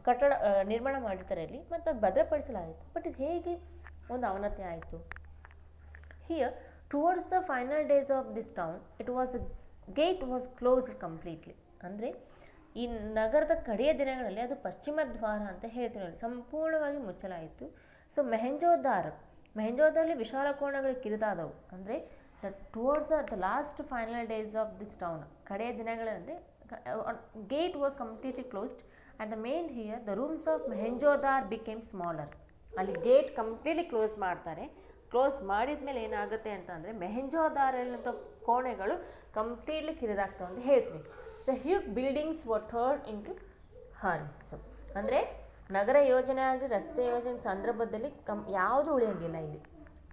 ಕಟ್ಟಡ ನಿರ್ಮಾಣ ಮಾಡಿರ್ತಾರೆ ಇಲ್ಲಿ, ಮತ್ತು ಅದು ಭದ್ರಪಡಿಸಲಾಯಿತು. ಬಟ್ ಇದು ಹೇಗೆ ಒಂದು ಅವನತಿ ಆಯಿತು. Here towards the final days of this town it was gate was closed completely. ಅಂದರೆ ಈ ನಗರದ ಕಡೆಯ ದಿನಗಳಲ್ಲಿ ಅದು ಪಶ್ಚಿಮ ದ್ವಾರ ಅಂತ ಹೇಳ್ತೀವಿ, ಸಂಪೂರ್ಣವಾಗಿ ಮುಚ್ಚಲಾಯಿತು. ಸೊ ಮೆಹೆಂಜೋದಾರಲ್ಲಿ ವಿಶಾಲ ಕೋಣಗಳು ಕಿರಿದಾದವು. ಅಂದರೆ towards the last final days of this town, ಕಡೆಯ ದಿನಗಳಲ್ಲಿ gate was completely closed and the main here the rooms of Mohenjodaro became smaller. ಅಲ್ಲಿ ಗೇಟ್ ಕಂಪ್ಲೀಟ್ಲಿ ಕ್ಲೋಸ್ ಮಾಡ್ತಾರೆ. ಕ್ಲೋಸ್ ಮಾಡಿದ ಮೇಲೆ ಏನಾಗುತ್ತೆ ಅಂತಂದರೆ ಮೆಹೆಂಜೋದಾರಲ್ಲಿಂಥ ಕೋಣೆಗಳು ಕಂಪ್ಲೀಟ್ಲಿ ಕಿರಿದಾಗ್ತವೆ ಅಂತ ಹೇಳ್ತೀವಿ. The huge buildings were turned into huts. ಅಂದರೆ ನಗರ ಯೋಜನೆ ಆಗಲಿ ರಸ್ತೆ ಯೋಜನೆ ಸಂದರ್ಭದಲ್ಲಿ ಯಾವುದು ಉಳಿಯೋಂಗಿಲ್ಲ ಇಲ್ಲಿ.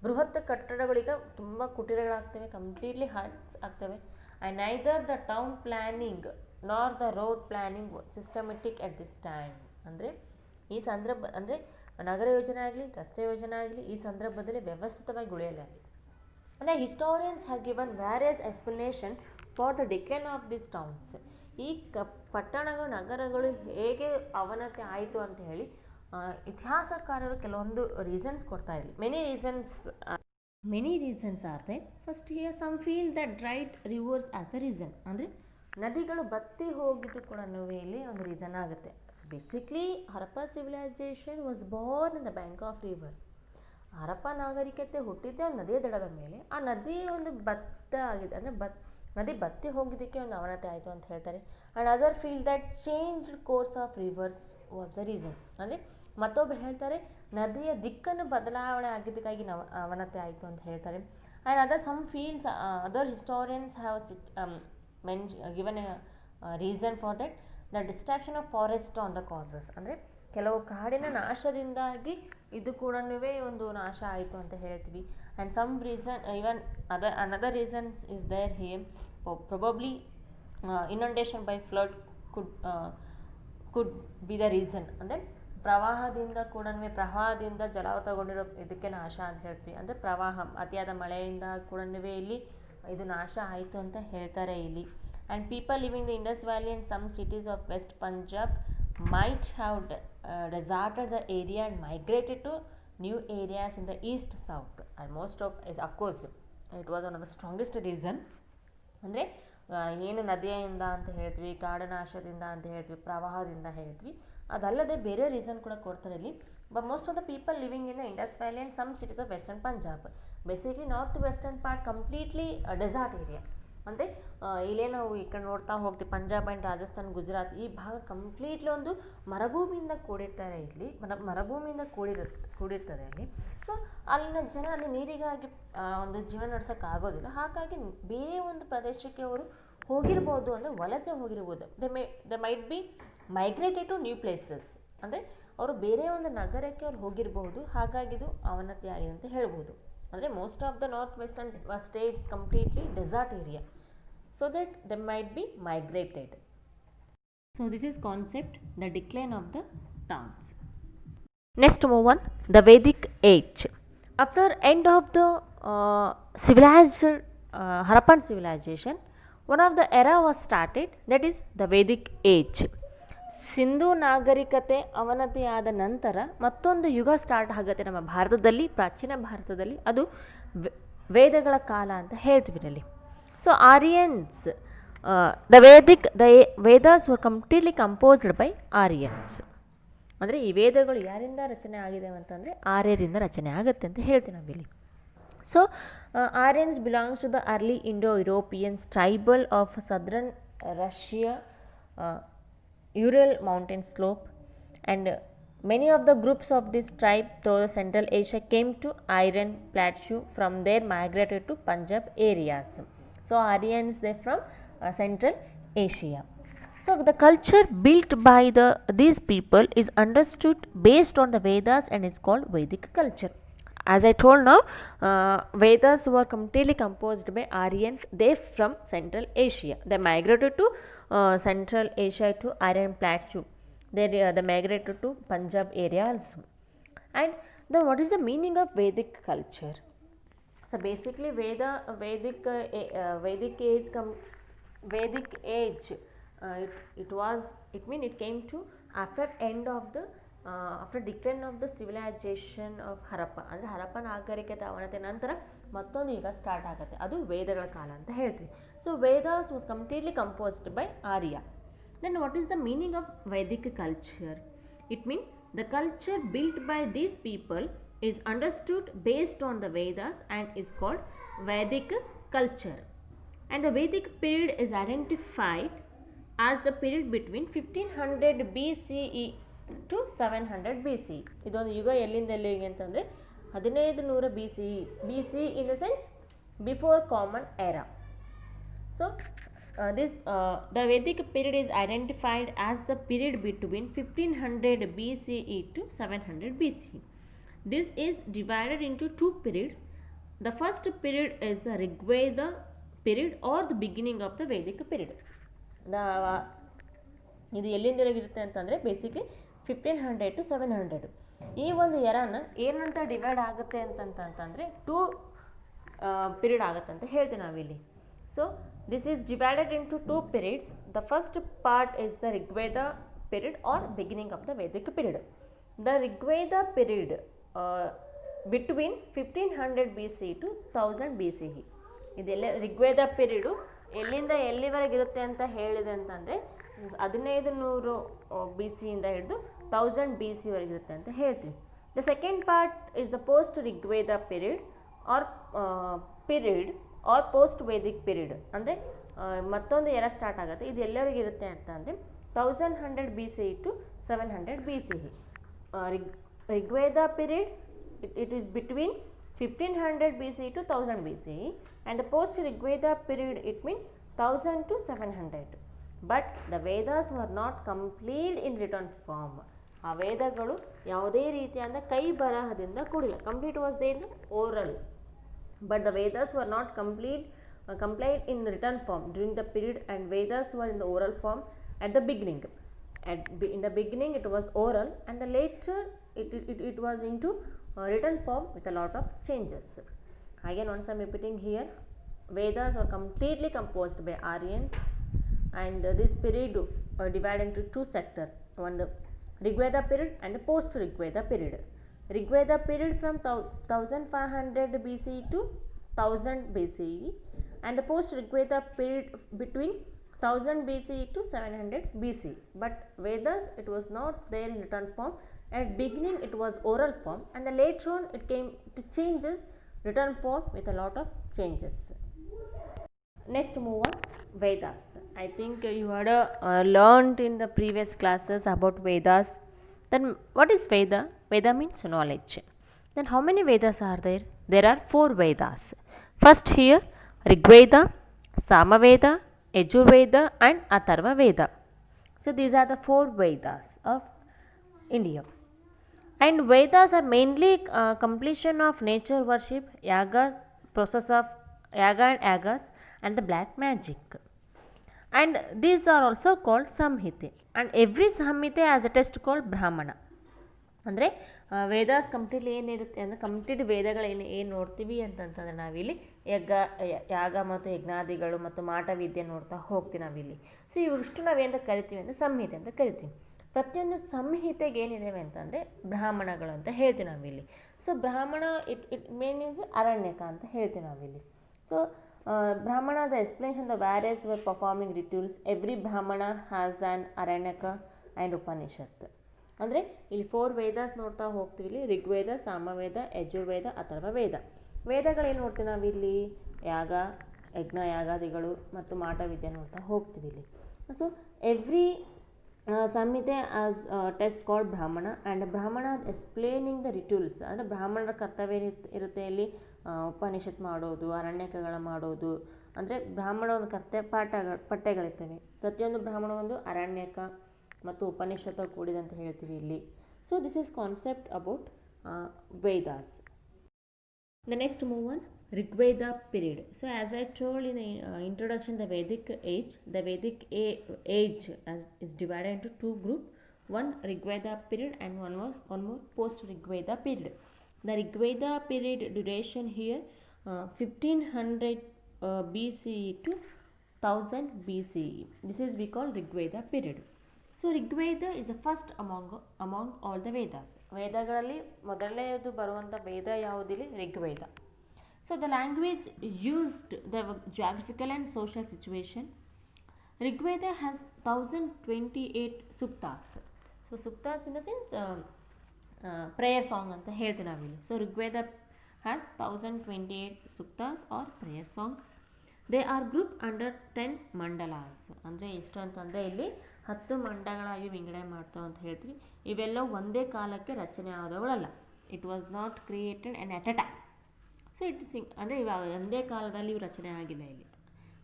ಬೃಹತ್ ಕಟ್ಟಡಗಳೀಗ ತುಂಬ ಕುಟೀರಗಳಾಗ್ತವೆ, ಕಂಪ್ಲೀಟ್ಲಿ ಹಟ್ಸ್ ಆಗ್ತವೆ. And neither the town planning nor the road planning systematic at this time. ಅಂದರೆ ಈ ಸಂದರ್ಭ ಅಂದರೆ ನಗರ ಯೋಜನೆ ಆಗಲಿ ರಸ್ತೆ ಯೋಜನೆ ಆಗಲಿ ಈ ಸಂದರ್ಭದಲ್ಲಿ ವ್ಯವಸ್ಥಿತವಾಗಿ ಉಳಿಯಲ್ಲ. ಅಂದರೆ historians have given various explanation for the decline of this towns. ಈ ಪಟ್ಟಣಗಳು ನಗರಗಳು ಹೇಗೆ ಅವನತಿ ಆಯಿತು ಅಂತ ಹೇಳಿ ಇತಿಹಾಸಕಾರರು ಕೆಲವೊಂದು ರೀಸನ್ಸ್ ಕೊಡ್ತಾ ಇರಲಿ. Many reasons are they. First here some feel that dried rivers as the reason. ಅಂದರೆ ನದಿಗಳು ಬತ್ತಿ ಹೋಗಿದ್ದು ಕೂಡ ಇಲ್ಲಿ ಒಂದು ರೀಸನ್ ಆಗುತ್ತೆ. Basically Harappa civilisation was born in the bank of river. Harappa ನಾಗರಿಕತೆ ಹುಟ್ಟಿದ್ದೇ ಒಂದು ನದಿಯ ದಡದ ಮೇಲೆ. ಆ ನದಿ ಒಂದು ಬತ್ತ ಆಗಿದೆ, ಅಂದರೆ ನದಿ ಬತ್ತಿ ಹೋಗಿದ್ದಕ್ಕೆ ಒಂದು ಅವನತಿ ಆಯಿತು ಅಂತ ಹೇಳ್ತಾರೆ. And other feel that changed course of reverse was the reason. ಅಂದರೆ ಮತ್ತೊಬ್ಬರು ಹೇಳ್ತಾರೆ ನದಿಯ ದಿಕ್ಕನ್ನು ಬದಲಾವಣೆ ಆಗಿದ್ದಕ್ಕಾಗಿ ಅವನತಿ ಆಯಿತು ಅಂತ ಹೇಳ್ತಾರೆ. And other historians have given a reason for that, the destruction of forest on the causes. ಅಂದರೆ ಕೆಲವು ಕಾಡಿನ ನಾಶದಿಂದಾಗಿ ಇದು ಕೂಡ ಒಂದು ನಾಶ ಆಯಿತು ಅಂತ ಹೇಳ್ತೀವಿ. And some reason even another reasons is there here, probably inundation by flood could be the reason. ಅಂದರೆ ಪ್ರವಾಹದಿಂದ ಜಲಾವೃತಗೊಂಡಿರೋ ಇದಕ್ಕೆ ನಾಶ ಅಂತ ಹೇಳ್ತೀವಿ. ಅಂದರೆ ಪ್ರವಾಹ ಅತಿಯಾದ ಮಳೆಯಿಂದ ಕೂಡ ಇಲ್ಲಿ ಇದು ನಾಶ ಆಯಿತು ಅಂತ ಹೇಳ್ತಾರೆ ಇಲ್ಲಿ. And people living the Indus valley and some cities of west Punjab might have deserted the area and migrated to new areas in the east south. And most of course it was one of the strongest reason. ಅಂದರೆ ಏನು ನದಿಯಿಂದ ಅಂತ ಹೇಳ್ತೀವಿ, ಕಾಡನಾಶದಿಂದ ಅಂತ ಹೇಳ್ತೀವಿ, ಪ್ರವಾಹದಿಂದ ಹೇಳ್ತೀವಿ, ಅದಲ್ಲದೆ ಬೇರೆ ರೀಸನ್ ಕೂಡ ಕೊಡ್ತಾರೆ ಇಲ್ಲಿ. But most of the people living in the Indus valley and some cities of western Punjab, basically north western part completely desert area. ಅಂದರೆ ಇಲ್ಲೇ ನಾವು ಈ ಕಡೆ ನೋಡ್ತಾ ಹೋಗ್ತೀವಿ, ಪಂಜಾಬ್ ಆ್ಯಂಡ್ ರಾಜಸ್ಥಾನ್, ಗುಜರಾತ್ ಈ ಭಾಗ ಕಂಪ್ಲೀಟ್ಲಿ ಒಂದು ಮರುಭೂಮಿಯಿಂದ ಕೂಡಿರ್ತಾರೆ. ಇಲ್ಲಿ ಮರುಭೂಮಿಯಿಂದ ಕೂಡಿರ್ತದೆ ಅಲ್ಲಿ. ಸೊ ಅಲ್ಲಿನ ಜನ ಅಲ್ಲಿ ನೀರಿಗಾಗಿ ಒಂದು ಜೀವನ ನಡೆಸೋಕ್ಕಾಗೋದಿಲ್ಲ. ಹಾಗಾಗಿ ಬೇರೆ ಒಂದು ಪ್ರದೇಶಕ್ಕೆ ಅವರು ಹೋಗಿರ್ಬೋದು, ಅಂದರೆ ವಲಸೆ ಹೋಗಿರ್ಬೋದು. They might be migrated to new places. ಅಂದರೆ ಅವರು ಬೇರೆ ಒಂದು ನಗರಕ್ಕೆ ಅವ್ರು ಹೋಗಿರಬಹುದು, ಹಾಗಾಗಿ ಇದು ಅವನತಿ ಆಗಿದೆ ಅಂತ ಹೇಳ್ಬೋದು. ಅಂದರೆ most of the north western states completely desert area, so that they might be migrated. So this is concept, the decline of the towns. Next move on, the Vedic age. After end of the civilized Harappan civilization, one of the era was started, that is the Vedic age. Sindhu ನಾಗರಿಕತೆ ಅವನತಿಯಾದ ನಂತರ ಮತ್ತೊಂದು ಯುಗ start ಆಗುತ್ತೆ ನಮ್ಮ ಭಾರತದಲ್ಲಿ, ಪ್ರಾಚೀನ ಭಾರತದಲ್ಲಿ. ಅದು ವೇದಗಳ ಕಾಲ ಅಂತ ಹೇಳ್ತೀವಿ ಇಲ್ಲಿ. So Aryans, the Vedas were completely composed by Aryans. ಅಂದರೆ ಈ ವೇದಗಳು ಯಾರಿಂದ ರಚನೆ ಆಗಿದೆ ಅಂತಂದರೆ ಆರ್ಯರಿಂದ ರಚನೆ ಆಗುತ್ತೆ ಅಂತ ಹೇಳ್ತೀವಿ ನಾವಿಲ್ಲಿ. So Aryans belongs to the early Indo Europeans tribal of southern Russia Ural mountain slope, and many of the groups of this tribe through the Central Asia came to Iron Plateau. From there migrated to Punjab areas. So Aryans, they from Central Asia. So the culture built by these people is understood based on the Vedas and is called Vedic culture. As I told now, Vedas were completely composed by Aryans. They from Central Asia. They migrated to Central Asia to Iron Plateau. They migrated to Punjab area also. And then what is the meaning of Vedic culture? So basically, Vedic age it came to after end of the after decline of the civilization of Harappa. ಅಂದರೆ ಹರಪ್ಪ ನಾಗರಿಕತೆ ಅವನತಿ ನಂತರ ಮತ್ತೊಂದು ಯುಗ start ಆಗುತ್ತೆ, ಅದು ವೇದಗಳ ಕಾಲ ಅಂತ ಹೇಳ್ತೀವಿ. So Vedas was completely composed by Arya. Then what is the meaning of Vedic culture? It means the culture built by these people is understood based on the Vedas and is called Vedic culture. And the Vedic period is identified as the period between 1500 BCE to 700 BCE. ಇದೊಂದು ಯುಗ ಎಲ್ಲಿಂದ ಎಲ್ಲಿಗೆ ಅಂತಂದರೆ 1500 BCE. BCE in the sense before common era. So the Vedic period is identified as the period between 1500 BCE to 700 BCE. This is divided into two periods. The first period is the Rigveda period or the beginning of the Vedic period. ಇದು ಎಲ್ಲಿಂದಿರುತ್ತೆ ಅಂತಂದರೆ basically 1500 to 700. ಈ ಒಂದು ಎರಾನ ಏನಂತ divide ಆಗುತ್ತೆ ಅಂತಂತಂದರೆ two period ಆಗುತ್ತೆ ಅಂತ ಹೇಳ್ತೀವಿ ನಾವಿಲ್ಲಿ. So this is divided into two periods. The first part is the Rigveda period or beginning of the Vedic period. The Rigveda period between 1500 BCE to 1000 BCE. ಇದೆಲ್ಲ ರಿಗ್ವೇದ ಪೀರಿಯಡು ಎಲ್ಲಿಂದ ಎಲ್ಲಿವರೆಗೆ ಇರುತ್ತೆ ಅಂತ ಹೇಳಿದೆ ಅಂತಂದರೆ 1500 BC ಇಂದ ಹಿಡಿದು 1000 BC ವರೆಗೆ ಇರುತ್ತೆ ಅಂತ ಹೇಳ್ತೀವಿ. The second part is the post Rigveda period or post Vedic period. ಅಂದರೆ ಮತ್ತೊಂದು ಎರ ಸ್ಟಾರ್ಟ್ ಆಗುತ್ತೆ. ಇದು ಎಲ್ಲರಿಗೂ ಇರುತ್ತೆ ಅಂತ ಅಂದರೆ 1100 BCE to 700 BCE. Rigveda period it is between 1500 BCE to 1000 BCE, and the post Rigveda period it means 1000 to 700. But the Vedas were not complete in written form. ಆ ವೇದಗಳು ಯಾವುದೇ ರೀತಿಯಾದ ಕೈ ಬರಹದಿಂದ ಕೂಡಿಲ್ಲ. Complete was there oral, but the Vedas were not complete in written form during the period, and Vedas were in the oral form at the beginning. In the beginning it was oral, and the later it was into written form with a lot of changes. Again, once I am repeating here, Vedas are completely composed by Aryans, and this period divided into two sectors, one the Rigveda period and the post Rigveda period. Rigveda period from 1500 BCE to 1000 BCE, and the post Rigveda period between 1000 BCE to 700 BCE. But Vedas, it was not there in written form. At beginning it was oral form, and then later on it came to changes written form with a lot of changes. Next move on Vedas. I think you had learned in the previous classes about Vedas. Then what is Veda? Veda means knowledge. Then how many Vedas are there? There are 4 Vedas. First here Rigveda, Samaveda, Yajurveda and Atharva Veda. So these are the 4 Vedas of India. And Vedas are mainly completion of nature worship, yagas, process of yaga and yagas, and the black magic. And these are also called Samhite. And every Samhite has a text called Brahmana. ಅಂದರೆ Vedas completely ಏನಿರುತ್ತೆ ಅಂದರೆ complete ವೇದಗಳು ಏನು ನೋಡ್ತೀವಿ ಅಂತಂತಂದರೆ ನಾವಿಲ್ಲಿ ಯಾಗ ಮತ್ತು ಯಜ್ಞಾದಿಗಳು ಮತ್ತು ಮಾಟವಿದ್ಯೆ ನೋಡ್ತಾ ಹೋಗ್ತೀವಿ ನಾವಿಲ್ಲಿ. ಸೊ ಇವಿಷ್ಟು ನಾವೇನಂತ ಕರಿತೀವಿ ಅಂದರೆ ಸಂಹಿತೆ ಅಂತ ಕರಿತೀವಿ. ಪ್ರತಿಯೊಂದು ಸಂಹಿತೆಗೆ ಏನಿದೆ ಅಂತಂದರೆ ಬ್ರಾಹ್ಮಣಗಳು ಅಂತ ಹೇಳ್ತೀವಿ ನಾವಿಲ್ಲಿ. ಸೊ ಬ್ರಾಹ್ಮಣ ಇಟ್ ಮೇನ್ ಇಸ್ ಅರಣ್ಯಕ ಅಂತ ಹೇಳ್ತೀವಿ ನಾವಿಲ್ಲಿ. So Brahmana the explanation the various were performing rituals. Every Brahmana has an Aranyaka and Upanishad. ಅಂದರೆ ಇಲ್ಲಿ 4 ವೇದಾಸ್ ನೋಡ್ತಾ ಹೋಗ್ತೀವಿ. ಇಲ್ಲಿ ಋಗ್ವೇದ, ಸಾಮವೇದ, ಯಜುರ್ವೇದ, ಅಥರ್ವ ವೇದ. ವೇದಗಳೇನು ನೋಡ್ತೀವಿ ನಾವಿಲ್ಲಿ ಯಾಗ, ಯಜ್ಞ ಯಾಗಾದಿಗಳು ಮತ್ತು ಮಾಟವಿದ್ಯೆ ನೋಡ್ತಾ ಹೋಗ್ತೀವಿ ಇಲ್ಲಿ. ಸೊ ಎವ್ರಿ ಸಂಹಿತೆ ಆಸ್ ಟೆಸ್ಟ್ ಕಾಲ್ಡ್ ಬ್ರಾಹ್ಮಣ ಆ್ಯಂಡ್ ಬ್ರಾಹ್ಮಣ ಎಕ್ಸ್ಪ್ಲೇನಿಂಗ್ ದ ರಿಟುಲ್ಸ್. ಅಂದರೆ ಬ್ರಾಹ್ಮಣರ ಕರ್ತವ್ಯ ಇರುತ್ತೆ ಇಲ್ಲಿ ಉಪನಿಷತ್ ಮಾಡೋದು, ಅರಣ್ಯಕಗಳ ಮಾಡೋದು. ಅಂದರೆ ಬ್ರಾಹ್ಮಣ ಒಂದು ಪಠ್ಯಗಳಿರ್ತವೆ. ಪ್ರತಿಯೊಂದು ಬ್ರಾಹ್ಮಣ ಒಂದು ಅರಣ್ಯಕ ಮತ್ತು ಉಪನಿಷತ್ತು ಕೂಡಿದಂತ ಹೇಳ್ತೀವಿ ಇಲ್ಲಿ. So this is concept about Vedas. The next move on, Rigveda period. So as I told in the introduction, the Vedic age is divided into two groups. One Rigveda period and one more post Rigveda period. The Rigveda period duration here 1500 BCE to 1000 BCE. This is we call Rigveda period. So Rigveda is the first among all the Vedas. ವೇದಗಳಲ್ಲಿ ಮೊದಲನೆಯದು ಬರುವಂಥ ವೇದ ಯಾವುದಿಲ್ಲಿ? Rigveda. So the language used, the geographical and social situation. Rigveda has 1028 suktas. So suktas in the sense prayer song ಅಂತ ಹೇಳ್ತೀವಿ ನಾವಿಲ್ಲಿ. So Rigveda has 1028 suktas are prayer song. They are group under 10 mandalas. ಅಂದರೆ ಎಷ್ಟು ಅಂತಂದರೆ ಇಲ್ಲಿ 10 ಮಂಡಗಳಾಗಿ ವಿಂಗಡಣೆ ಮಾಡ್ತಾವೆ ಅಂತ ಹೇಳ್ತೀವಿ. ಇವೆಲ್ಲ ಒಂದೇ ಕಾಲಕ್ಕೆ ರಚನೆ ಆದವುಗಳಲ್ಲ. It was not created and at a time. So ಅಂದರೆ ಇವಾಗ ಒಂದೇ ಕಾಲದಲ್ಲಿ ಇವು ರಚನೆ ಆಗಿಲ್ಲ ಇಲ್ಲಿ.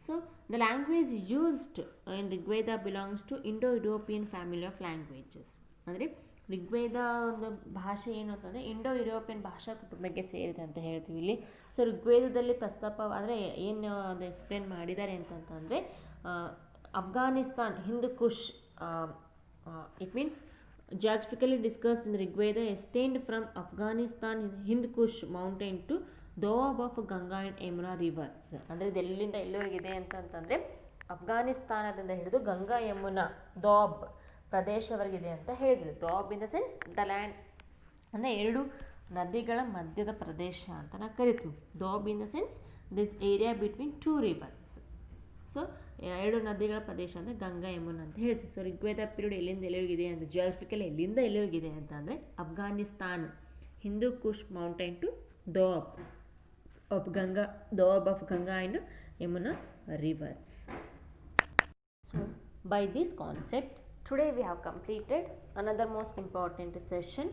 So the language used in Rigveda belongs to Indo European family of languages. ಅಂದರೆ ಋಗ್ವೇದ ಒಂದು ಭಾಷೆ ಏನು ಅಂತಂದರೆ ಇಂಡೋ ಯುರೋಪಿಯನ್ ಭಾಷಾ ಕುಟುಂಬಕ್ಕೆ ಸೇರಿದೆ ಅಂತ ಹೇಳ್ತೀವಿ ಇಲ್ಲಿ. ಸೊ ಋಗ್ವೇದದಲ್ಲಿ ಪ್ರಸ್ತಾಪ ಅಂದರೆ ಏನು ಅದು ಎಕ್ಸ್ಪ್ಲೇನ್ ಮಾಡಿದ್ದಾರೆ ಅಂತಂತಂದರೆ Afghanistan, Hindu Kush, it means geographically discussed in the Rigveda, extend from Afghanistan, Hindu Kush mountain to Doab of Ganga and Yamuna rivers. ಅಂದರೆ ಇದೆಲ್ಲಿಂದ ಎಲ್ಲಿವರೆಗಿದೆ ಅಂತಂತಂದರೆ ಅಫ್ಘಾನಿಸ್ತಾನದಿಂದ ಹಿಡಿದು ಗಂಗಾ ಯಮುನಾ ದೋಬ್ ಪ್ರದೇಶವರೆಗಿದೆ ಅಂತ ಹೇಳಿದ್ರು. Doab in the sense the land, ಅಂದರೆ 2 ನದಿಗಳ ಮಧ್ಯದ ಪ್ರದೇಶ ಅಂತ ನಾವು ಕರಿತೀವಿ. Doab in the sense this area between 2 rivers. So 2 ನದಿಗಳ ಪ್ರದೇಶ ಅಂದರೆ ಗಂಗಾ ಯಮುನಾ ಅಂತ ಹೇಳ್ತೀವಿ. ಸೊ ಋಗ್ವೇದ ಪೀರಿಯಡ್ ಎಲ್ಲಿಂದ ಎಲ್ಲಿವರೆಗಿದೆ ಅಂತ, ಜಿಯೋಗ್ರಫಿಕಲ್ ಎಲ್ಲಿಂದ ಎಲ್ಲಿವರೆಗಿದೆ ಅಂತಂದರೆ Afghanistan, Hindu Kush mountain to doab of Ganga and Yamuna rivers. So by this concept today we have completed another most important session,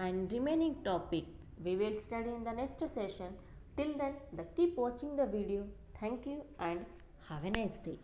and remaining topics we will study in the next session. Till then, keep watching the video. Thank you and have a nice day.